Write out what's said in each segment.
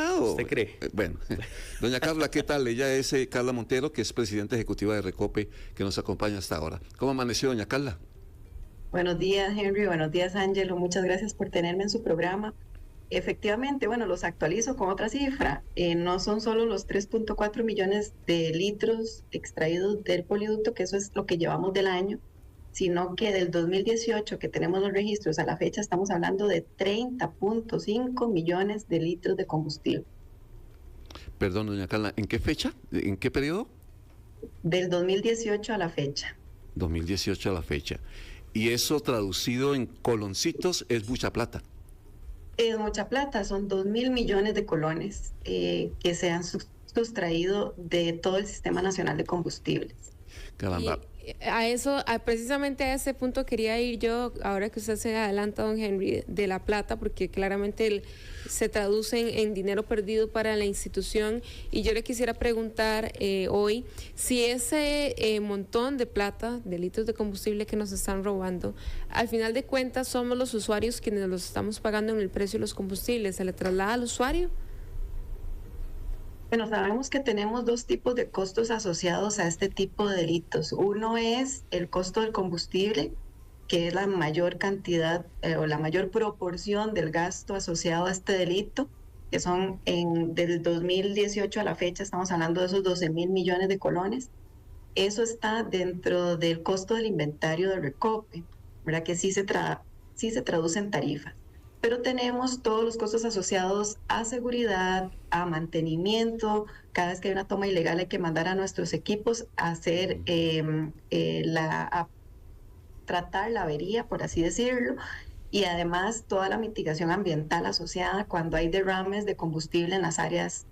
informado. ¿Usted cree? Bueno, doña Carla, ¿qué tal? Ella es Carla Montero, que es presidenta ejecutiva de Recope, que nos acompaña hasta ahora. ¿Cómo amaneció, doña Carla? Buenos días, Henry. Buenos días, Ángelo. Muchas gracias por tenerme en su programa. Efectivamente, bueno, los actualizo con otra cifra. No son solo los 3.4 millones de litros extraídos del poliducto, que eso es lo que llevamos del año, sino que del 2018, que tenemos los registros a la fecha, estamos hablando de 30.5 millones de litros de combustible. Perdón, doña Carla, ¿en qué fecha? ¿En qué periodo? Del 2018 a la fecha. 2018 a la fecha. Y eso traducido en coloncitos es mucha plata. Es mucha plata, son 2.000 millones de colones que se han sustraído de todo el Sistema Nacional de Combustibles. Caramba. Precisamente a ese punto quería ir yo, ahora que usted se adelanta, don Henry, de la plata, porque claramente se traducen en dinero perdido para la institución, y yo le quisiera preguntar hoy si ese montón de plata, de litros de combustible que nos están robando, al final de cuentas somos los usuarios quienes los estamos pagando en el precio de los combustibles. ¿Se le traslada al usuario? Bueno, sabemos que tenemos dos tipos de costos asociados a este tipo de delitos. Uno es el costo del combustible, que es la mayor cantidad o la mayor proporción del gasto asociado a este delito, que son del 2018 a la fecha, estamos hablando de esos 12.000 millones de colones. Eso está dentro del costo del inventario de Recope, ¿verdad? Que sí se traduce en tarifas. Pero tenemos todos los costos asociados a seguridad, a mantenimiento. Cada vez que hay una toma ilegal hay que mandar a nuestros equipos a hacer a tratar la avería, por así decirlo, y además toda la mitigación ambiental asociada cuando hay derrames de combustible en las áreas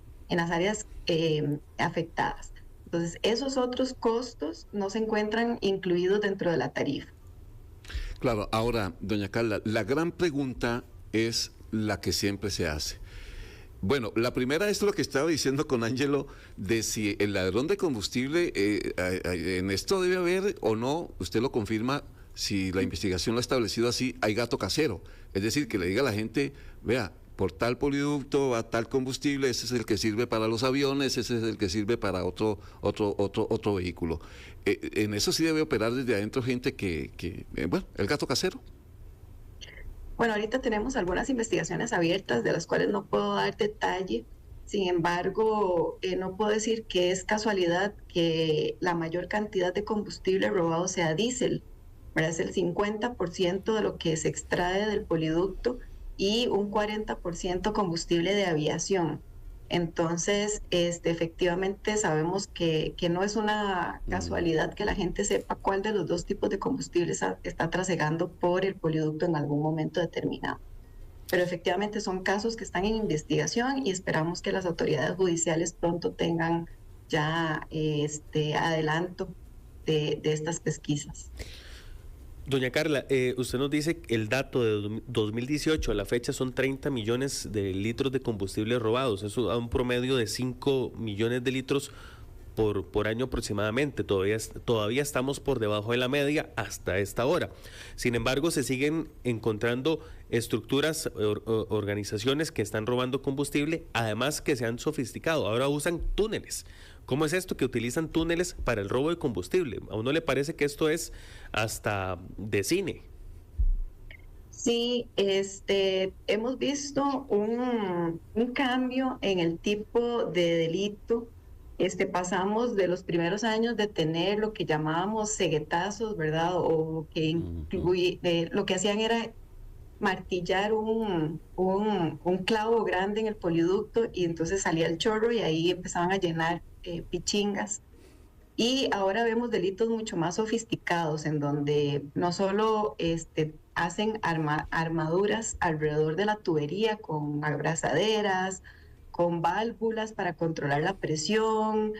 afectadas. Entonces, esos otros costos no se encuentran incluidos dentro de la tarifa. Claro, ahora, doña Carla, la gran pregunta es la que siempre se hace. Bueno, la primera es lo que estaba diciendo con Ángelo, de si el ladrón de combustible, en esto debe haber o no, usted lo confirma, si la investigación lo ha establecido así, hay gato casero. Es decir, que le diga a la gente, vea, por tal poliducto va tal combustible, ese es el que sirve para los aviones, ese es el que sirve para otro vehículo. En eso sí debe operar desde adentro gente bueno, el gato casero. Bueno, ahorita tenemos algunas investigaciones abiertas de las cuales no puedo dar detalle. Sin embargo, no puedo decir que es casualidad que la mayor cantidad de combustible robado sea diésel, ¿verdad? Es el 50% de lo que se extrae del poliducto y un 40% combustible de aviación. Entonces, efectivamente sabemos que no es una casualidad que la gente sepa cuál de los dos tipos de combustibles está trasegando por el poliducto en algún momento determinado. Pero efectivamente son casos que están en investigación y esperamos que las autoridades judiciales pronto tengan ya adelanto de estas pesquisas. Doña Carla, usted nos dice que el dato de 2018 a la fecha son 30 millones de litros de combustible robados. Eso da un promedio de 5 millones de litros por año aproximadamente. Todavía estamos por debajo de la media hasta esta hora. Sin embargo, se siguen encontrando estructuras, organizaciones que están robando combustible, además que se han sofisticado. Ahora usan túneles. ¿Cómo es esto que utilizan túneles para el robo de combustible? ¿A uno le parece que esto es hasta de cine? Sí, hemos visto un cambio en el tipo de delito. Pasamos de los primeros años de tener lo que llamábamos ceguetazos, ¿verdad? O que lo que hacían era martillar un clavo grande en el poliducto y entonces salía el chorro y ahí empezaban a llenar pichingas. Y ahora vemos delitos mucho más sofisticados en donde no solo hacen armaduras alrededor de la tubería con abrazaderas, con válvulas para controlar la presión,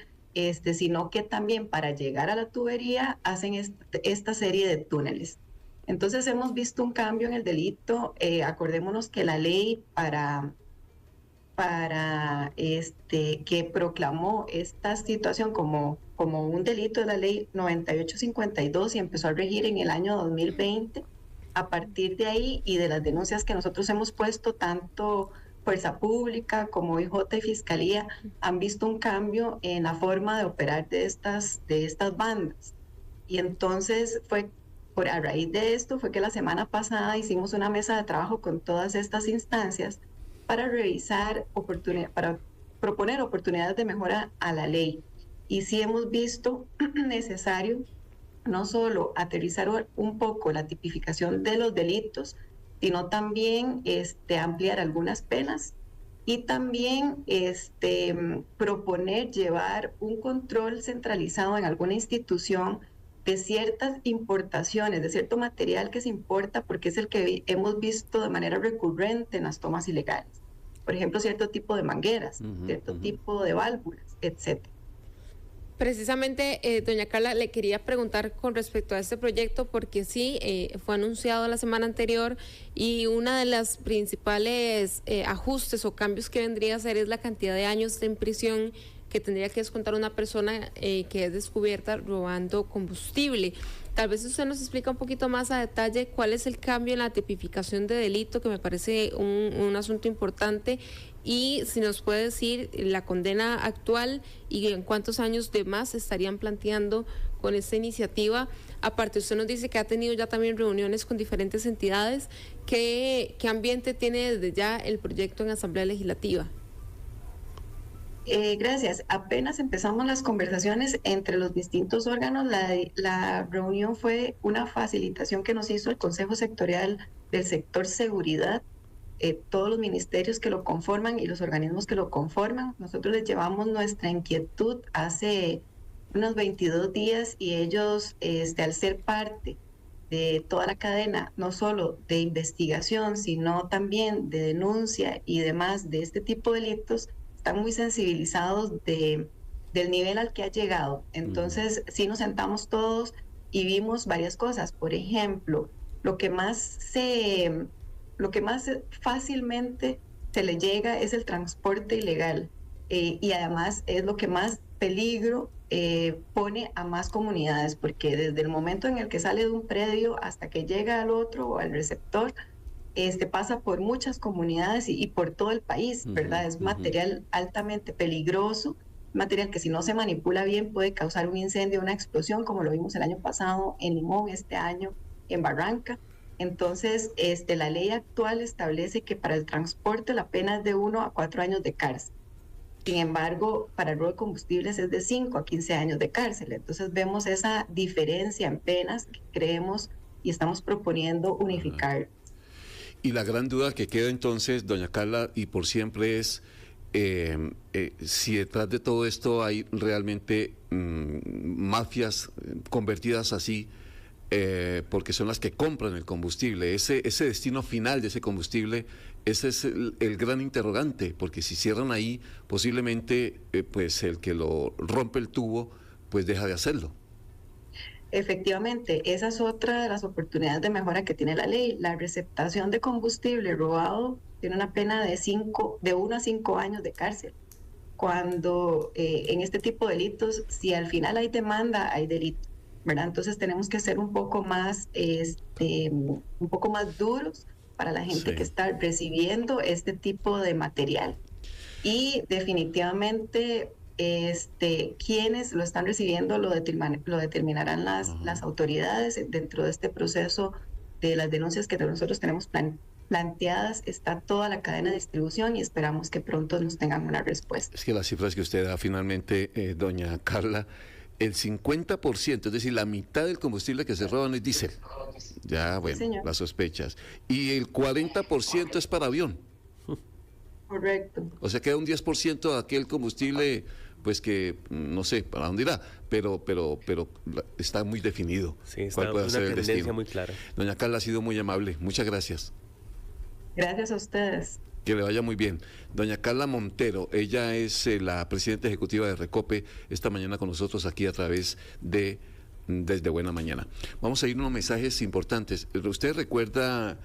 sino que también para llegar a la tubería hacen esta serie de túneles. Entonces hemos visto un cambio en el delito. Acordémonos que la ley para que proclamó esta situación como un delito de la ley 9852 y empezó a regir en el año 2020. A partir de ahí y de las denuncias que nosotros hemos puesto tanto Fuerza Pública, como IJ y Fiscalía, han visto un cambio en la forma de operar de estas bandas. Y entonces a raíz de esto fue que la semana pasada hicimos una mesa de trabajo con todas estas instancias para revisar para proponer oportunidades de mejora a la ley. Y sí hemos visto necesario no solo aterrizar un poco la tipificación de los delitos, sino también ampliar algunas penas y también proponer llevar un control centralizado en alguna institución de ciertas importaciones, de cierto material que se importa, porque es el que hemos visto de manera recurrente en las tomas ilegales. Por ejemplo, cierto tipo de mangueras, cierto tipo de válvulas, etcétera. Precisamente, doña Carla, le quería preguntar con respecto a este proyecto, porque sí, fue anunciado la semana anterior y una de las principales ajustes o cambios que vendría a ser es la cantidad de años en prisión que tendría que descontar una persona que es descubierta robando combustible. Tal vez usted nos explica un poquito más a detalle cuál es el cambio en la tipificación de delito, que me parece un asunto importante, y si nos puede decir la condena actual y en cuántos años de más estarían planteando con esta iniciativa. Aparte, usted nos dice que ha tenido ya también reuniones con diferentes entidades. ¿Qué ambiente tiene desde ya el proyecto en Asamblea Legislativa? Gracias. Apenas empezamos las conversaciones entre los distintos órganos. La reunión fue una facilitación que nos hizo el Consejo Sectorial del Sector Seguridad, todos los ministerios que lo conforman y los organismos que lo conforman. Nosotros les llevamos nuestra inquietud hace unos 22 días y ellos, al ser parte de toda la cadena, no solo de investigación, sino también de denuncia y demás de este tipo de delitos, están muy sensibilizados del nivel al que ha llegado. Entonces, sí nos sentamos todos y vimos varias cosas. Por ejemplo, lo que más fácilmente se le llega es el transporte ilegal, y además es lo que más peligro pone a más comunidades, porque desde el momento en el que sale de un predio hasta que llega al otro o al receptor, pasa por muchas comunidades y por todo el país, ¿verdad? Es material altamente peligroso, material que si no se manipula bien puede causar un incendio, una explosión, como lo vimos el año pasado en Limón, este año en Barranca. Entonces, la ley actual establece que para el transporte la pena es de 1 a 4 años de cárcel. Sin embargo, para el robo de combustibles es de 5 a 15 años de cárcel. Entonces, vemos esa diferencia en penas que creemos y estamos proponiendo unificar. Y la gran duda que queda entonces, doña Carla, y por siempre es si detrás de todo esto hay realmente mafias convertidas así, porque son las que compran el combustible. Ese destino final de ese combustible, ese es el gran interrogante, porque si cierran ahí, posiblemente pues el que lo rompe el tubo, pues deja de hacerlo. Efectivamente, esa es otra de las oportunidades de mejora que tiene la ley. La receptación de combustible robado tiene una pena de 1 a 5 años de cárcel. Cuando en este tipo de delitos, si al final hay demanda, hay delito, ¿verdad? Entonces tenemos que ser un poco más duros para la gente que está recibiendo este tipo de material. Y definitivamente quienes lo están recibiendo lo determinarán las autoridades. Dentro de este proceso de las denuncias que nosotros tenemos planteadas está toda la cadena de distribución y esperamos que pronto nos tengan una respuesta. Es que las cifras que usted da finalmente, doña Carla, el 50%, es decir, la mitad del combustible que se roban es diésel. Ya, bueno, sí, las sospechas. Y el 40% es para avión. Correcto. O sea, queda un 10% de aquel combustible, pues que no sé para dónde irá, pero está muy definido. Sí, está una tendencia muy clara. Doña Carla, ha sido muy amable. Muchas gracias. Gracias a ustedes. Que le vaya muy bien. Doña Carla Montero, ella es la presidenta ejecutiva de Recope, esta mañana con nosotros aquí a través de Desde Buena Mañana. Vamos a ir a unos mensajes importantes. ¿Usted recuerda